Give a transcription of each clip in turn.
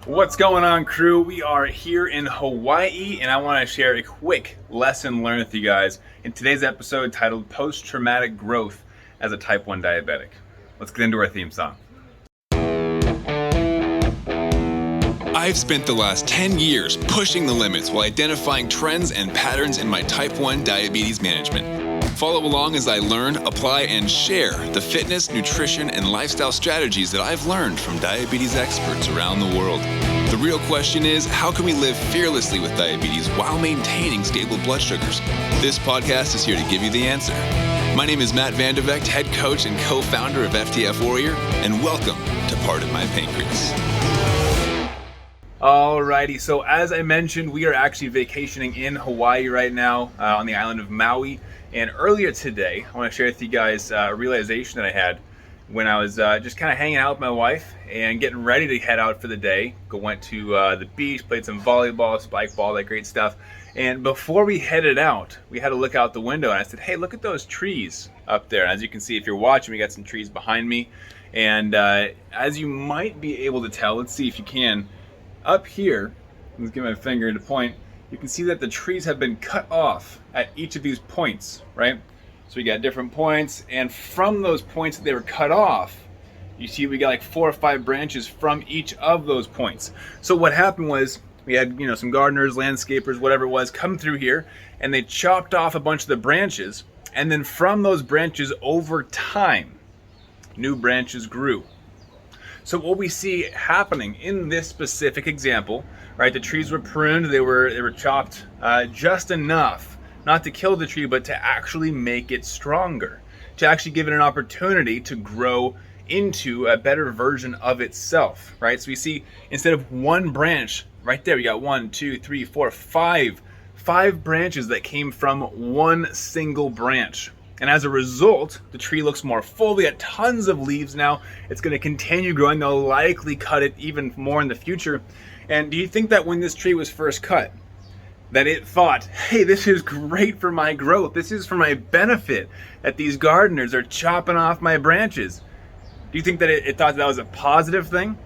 What's going on, crew? We are here in Hawaii, and I want to share a quick lesson learned with you guys in today's episode titled Post-Traumatic Growth as a Type 1 Diabetic. Let's get into our theme song. I've spent the last 10 years pushing the limits while identifying trends and patterns in my Type 1 diabetes management. Follow along as I learn, apply, and share the fitness, nutrition, and lifestyle strategies that I've learned from diabetes experts around the world. The real question is, how can we live fearlessly with diabetes while maintaining stable blood sugars? This podcast is here to give you the answer. My name is Matt Vandervecht, head coach and co-founder of FTF Warrior, and welcome to Pardon My Pancreas. Alrighty, so as I mentioned, we are actually vacationing in Hawaii right now on the island of Maui. And earlier today, I want to share with you guys a realization that I had when I was just kind of hanging out with my wife and getting ready to head out for the day. Went to the beach, played some volleyball, spike ball, that great stuff. And before we headed out, we had to look out the window and I said, hey, look at those trees up there. And as you can see, if you're watching, we got some trees behind me. And as you might be able to tell, let's see if you can, up here, let's give my finger to point, you can see that the trees have been cut off at each of these points, right? So we got different points, and from those points that they were cut off, you see we got like 4 or 5 branches from each of those points. So what happened was we had, some gardeners, landscapers, whatever it was, come through here, and they chopped off a bunch of the branches, and then from those branches over time, new branches grew. So what we see happening in this specific example, right? The trees were pruned, they were chopped just enough, not to kill the tree, but to actually make it stronger, to actually give it an opportunity to grow into a better version of itself, right? So we see instead of one branch right there, we got 1, 2, 3, 4, 5 branches that came from one single branch. And as a result, the tree looks more full. We got tons of leaves now. It's going to continue growing. They'll likely cut it even more in the future. And do you think that when this tree was first cut, that it thought, hey, this is great for my growth. This is for my benefit, that these gardeners are chopping off my branches? Do you think that it thought that was a positive thing?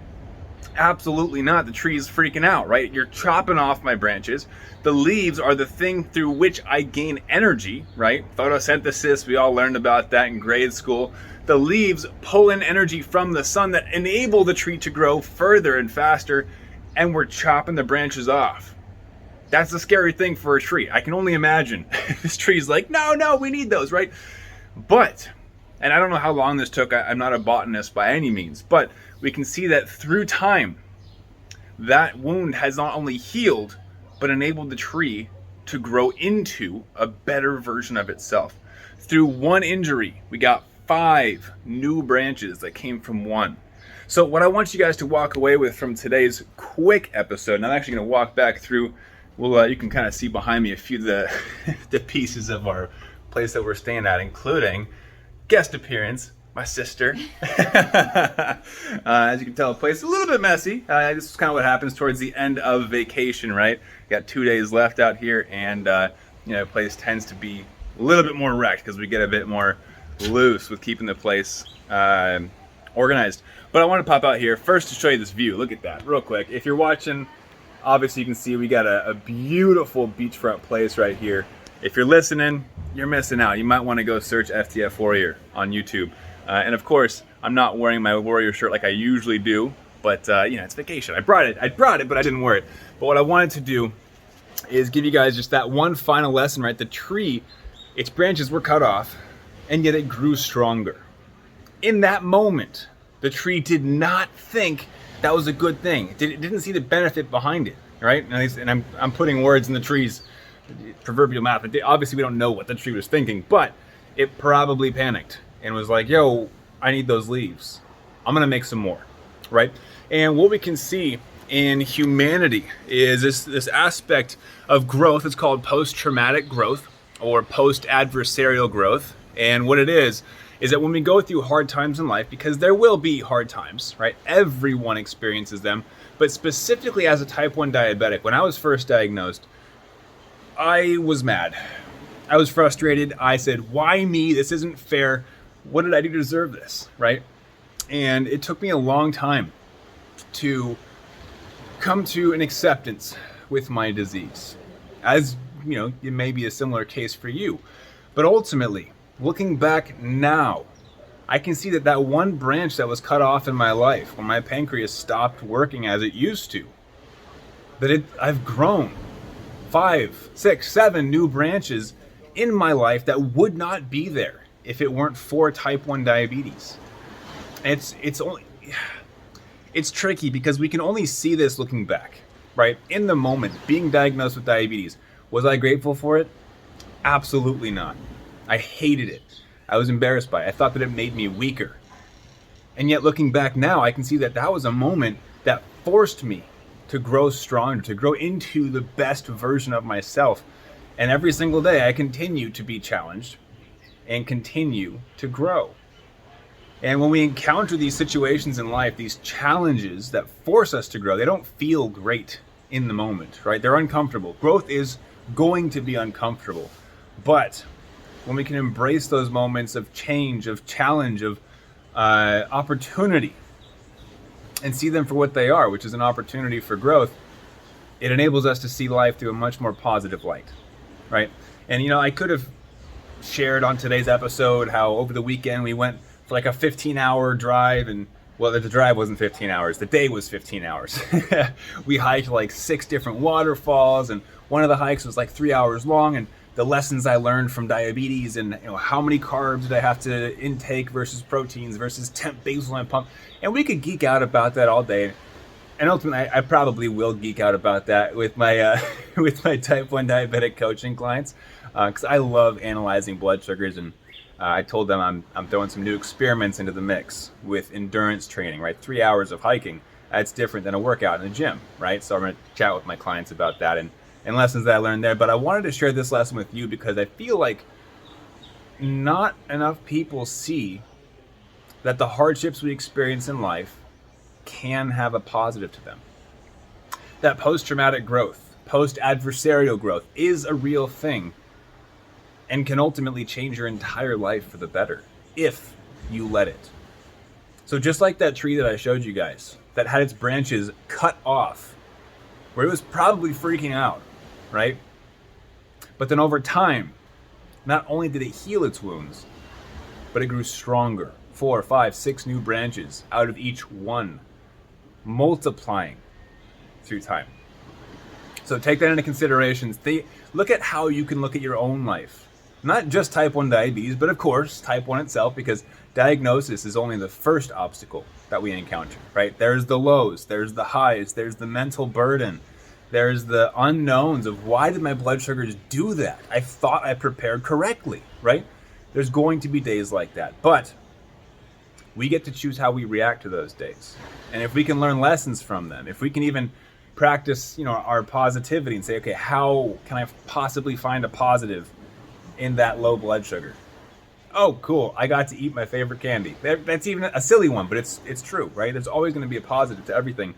Absolutely not. The tree is freaking out, right? You're chopping off my branches. The leaves are the thing through which I gain energy, right? Photosynthesis, we all learned about that in grade school. The leaves pull in energy from the sun that enable the tree to grow further and faster, and we're chopping the branches off. That's a scary thing for a tree. I can only imagine. This tree's like, no, we need those, right? But, and I don't know how long this took, I'm not a botanist by any means, but we can see that through time, that wound has not only healed, but enabled the tree to grow into a better version of itself. Through one injury, we got 5 new branches that came from one. So what I want you guys to walk away with from today's quick episode, and I'm actually going to walk back through, you can kind of see behind me a few of the pieces of our place that we're staying at, including guest appearance, my sister. As you can tell, the place is a little bit messy. This is kind of what happens towards the end of vacation, right? Got 2 days left out here, and the place tends to be a little bit more wrecked because we get a bit more loose with keeping the place organized. But I want to pop out here first to show you this view. Look at that real quick. If you're watching, obviously you can see we got a beautiful beachfront place right here. If you're listening, you're missing out. You might want to go search FTF Warrior on YouTube. And of course, I'm not wearing my Warrior shirt like I usually do, but it's vacation. I brought it, but I didn't wear it. But what I wanted to do is give you guys just that one final lesson, right? The tree, its branches were cut off, and yet it grew stronger. In that moment, the tree did not think that was a good thing. It didn't see the benefit behind it, right? And I'm putting words in the tree's proverbial mouth. Obviously, we don't know what the tree was thinking, but it probably panicked and was like, yo, I need those leaves. I'm gonna make some more, right? And what we can see in humanity is this aspect of growth. It's called post-traumatic growth or post-adversarial growth. And what it is that when we go through hard times in life, because there will be hard times, right? Everyone experiences them, but specifically as a type 1 diabetic, when I was first diagnosed, I was mad. I was frustrated. I said, why me? This isn't fair. What did I do to deserve this, right? And it took me a long time to come to an acceptance with my disease. As you know, it may be a similar case for you. But ultimately, looking back now, I can see that that one branch that was cut off in my life when my pancreas stopped working as it used to, I've grown 5, 6, 7 new branches in my life that would not be there if it weren't for type 1 diabetes. It's tricky because we can only see this looking back, right? In the moment, being diagnosed with diabetes, was I grateful for it? Absolutely not. I hated it. I was embarrassed by it. I thought that it made me weaker. And yet looking back now, I can see that that was a moment that forced me to grow stronger, to grow into the best version of myself. And every single day I continue to be challenged and continue to grow. And when we encounter these situations in life, these challenges that force us to grow, they don't feel great in the moment, right? They're uncomfortable. Growth is going to be uncomfortable. But when we can embrace those moments of change, of challenge, of opportunity, and see them for what they are, which is an opportunity for growth, it enables us to see life through a much more positive light, right? And you know, I could have shared on today's episode how over the weekend we went for like a 15-hour drive, and well, the drive wasn't 15 hours, the day was 15 hours. We hiked like 6 different waterfalls, and one of the hikes was like 3 hours long, and the lessons I learned from diabetes, and you know, how many carbs did I have to intake versus proteins versus temp baseline pump. And we could geek out about that all day. And ultimately, I probably will geek out about that with my with my type 1 diabetic coaching clients, because I love analyzing blood sugars. And I told them I'm throwing some new experiments into the mix with endurance training, right? 3 hours of hiking, that's different than a workout in the gym, right? So I'm going to chat with my clients about that and lessons that I learned there. But I wanted to share this lesson with you because I feel like not enough people see that the hardships we experience in life can have a positive to them. That post-traumatic growth, post-adversarial growth is a real thing and can ultimately change your entire life for the better if you let it. So just like that tree that I showed you guys that had its branches cut off, where it was probably freaking out, right? But then over time, not only did it heal its wounds, but it grew stronger. 4, 5, 6 new branches out of each one, multiplying through time. So take that into consideration. Look at how you can look at your own life. Not just type 1 diabetes, but of course type 1 itself, because diagnosis is only the first obstacle that we encounter, right? There's the lows, there's the highs, there's the mental burden, there's the unknowns of why did my blood sugars do that? I thought I prepared correctly, right? There's going to be days like that, but we get to choose how we react to those days. And if we can learn lessons from them, if we can even practice, you know, our positivity and say, okay, how can I possibly find a positive in that low blood sugar? Oh, cool, I got to eat my favorite candy. That's even a silly one, but it's true, right? There's always going to be a positive to everything.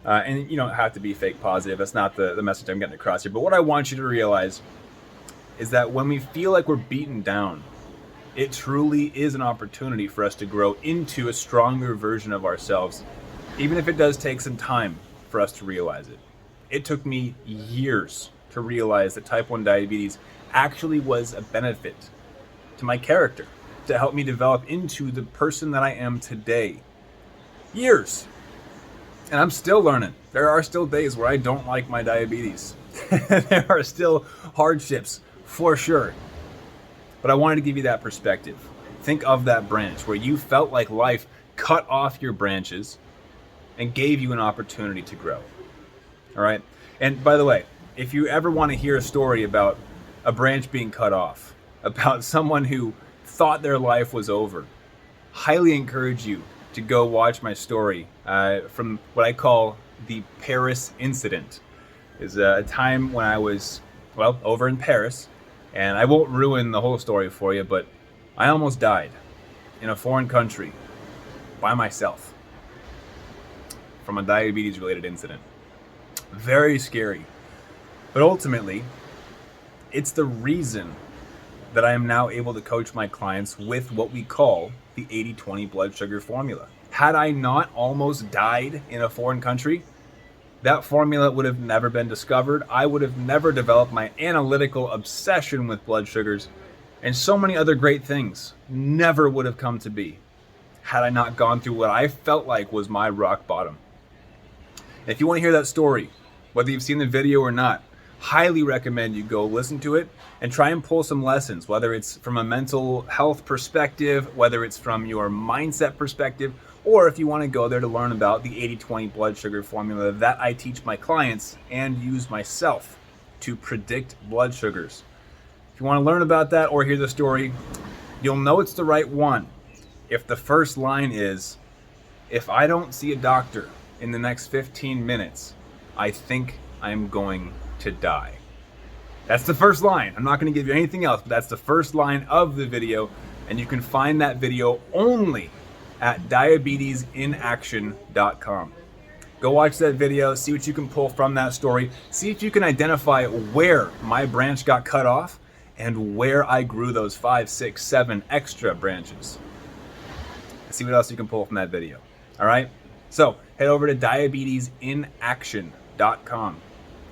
And you don't have to be fake positive. That's not the message I'm getting across here. But what I want you to realize is that when we feel like we're beaten down, it truly is an opportunity for us to grow into a stronger version of ourselves, even if it does take some time for us to realize it. It took me years to realize that type 1 diabetes actually was a benefit to my character, to help me develop into the person that I am today. Years. And I'm still learning. There are still days where I don't like my diabetes. There are still hardships, for sure. But I wanted to give you that perspective. Think of that branch where you felt like life cut off your branches and gave you an opportunity to grow. All right? And by the way, if you ever want to hear a story about a branch being cut off, about someone who thought their life was over, highly encourage you to go watch my story from what I call the Paris incident. Is a time when I was, well, over in Paris, and I won't ruin the whole story for you, but I almost died in a foreign country by myself from a diabetes-related incident. Very scary. But ultimately, it's the reason that I am now able to coach my clients with what we call the 80-20 blood sugar formula. Had I not almost died in a foreign country, that formula would have never been discovered. I would have never developed my analytical obsession with blood sugars, and so many other great things never would have come to be had I not gone through what I felt like was my rock bottom. If you want to hear that story, whether you've seen the video or not, highly recommend you go listen to it and try and pull some lessons, whether it's from a mental health perspective, whether it's from your mindset perspective, or if you want to go there to learn about the 80-20 blood sugar formula that I teach my clients and use myself to predict blood sugars. If you want to learn about that or hear the story, you'll know it's the right one if the first line is, "If I don't see a doctor in the next 15 minutes, I think I'm going to die." That's the first line. I'm not going to give you anything else, but that's the first line of the video, and you can find that video only at diabetesinaction.com. Go watch that video, see what you can pull from that story, see if you can identify where my branch got cut off and where I grew those 5, 6, 7 extra branches. See what else you can pull from that video. All right? So head over to diabetesinaction.com.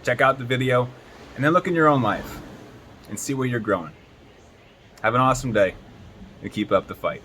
Check out the video, and then look in your own life and see where you're growing. Have an awesome day, and keep up the fight.